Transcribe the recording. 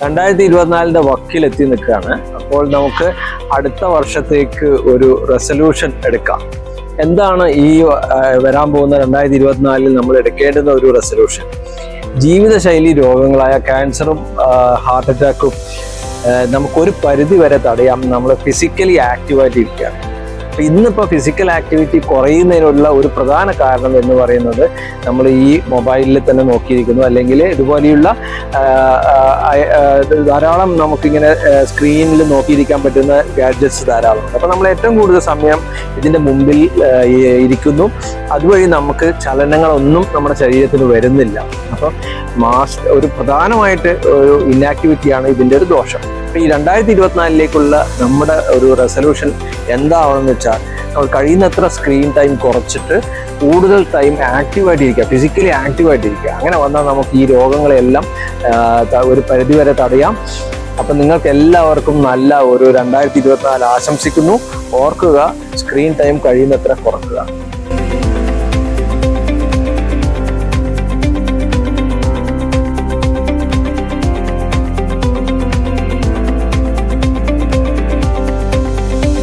2024 വക്കിലെത്തി നിൽക്കുകയാണ്. അപ്പോൾ നമുക്ക് അടുത്ത വർഷത്തേക്ക് ഒരു റെസൊല്യൂഷൻ എടുക്കാം. എന്താണ് ഈ വരാൻ പോകുന്ന 2024 നമ്മൾ എടുക്കേണ്ടുന്ന ഒരു റെസൊല്യൂഷൻ? ജീവിതശൈലി രോഗങ്ങളായ ക്യാൻസറും ഹാർട്ട് അറ്റാക്കും നമുക്കൊരു പരിധി വരെ തടയാം നമ്മൾ ഫിസിക്കലി ആക്റ്റീവായിട്ട് ഇരിക്കുകയാണ്. അപ്പം ഇന്നിപ്പോൾ ഫിസിക്കൽ ആക്ടിവിറ്റി കുറയുന്നതിനുള്ള ഒരു പ്രധാന കാരണം എന്ന് പറയുന്നത് നമ്മൾ ഈ മൊബൈലിൽ തന്നെ നോക്കിയിരിക്കുന്നു, അല്ലെങ്കിൽ ഇതുപോലെയുള്ള ധാരാളം നമുക്കിങ്ങനെ സ്ക്രീനിൽ നോക്കിയിരിക്കാൻ പറ്റുന്ന ഗാഡ്ജറ്റ്സ് ധാരാളമുണ്ട്. അപ്പം നമ്മൾ ഏറ്റവും കൂടുതൽ സമയം ഇതിൻ്റെ മുമ്പിൽ ഇരിക്കുന്നു. അതുവഴി നമുക്ക് ചലനങ്ങളൊന്നും നമ്മുടെ ശരീരത്തിന് വരുന്നില്ല. അപ്പം ഒരു പ്രധാനമായിട്ട് ഒരു ഇന്നാക്ടിവിറ്റിയാണ് ഇതിൻ്റെ ഒരു ദോഷം. അപ്പം ഈ 2024 നമ്മുടെ ഒരു റെസൊല്യൂഷൻ എന്താവണമെന്ന് വെച്ചാൽ നമ്മൾ കഴിയുന്നത്ര സ്ക്രീൻ ടൈം കുറച്ചിട്ട് കൂടുതൽ ടൈം ആക്റ്റീവായിട്ടിരിക്കുക, ഫിസിക്കലി ആക്റ്റീവായിട്ടിരിക്കുക. അങ്ങനെ വന്നാൽ നമുക്ക് ഈ രോഗങ്ങളെല്ലാം ഒരു പരിധിവരെ തടയാം. അപ്പം നിങ്ങൾക്ക് എല്ലാവർക്കും നല്ല ഒരു 2024 ആശംസിക്കുന്നു. ഓർക്കുക, സ്ക്രീൻ ടൈം കഴിയുന്നത്ര കുറക്കുക.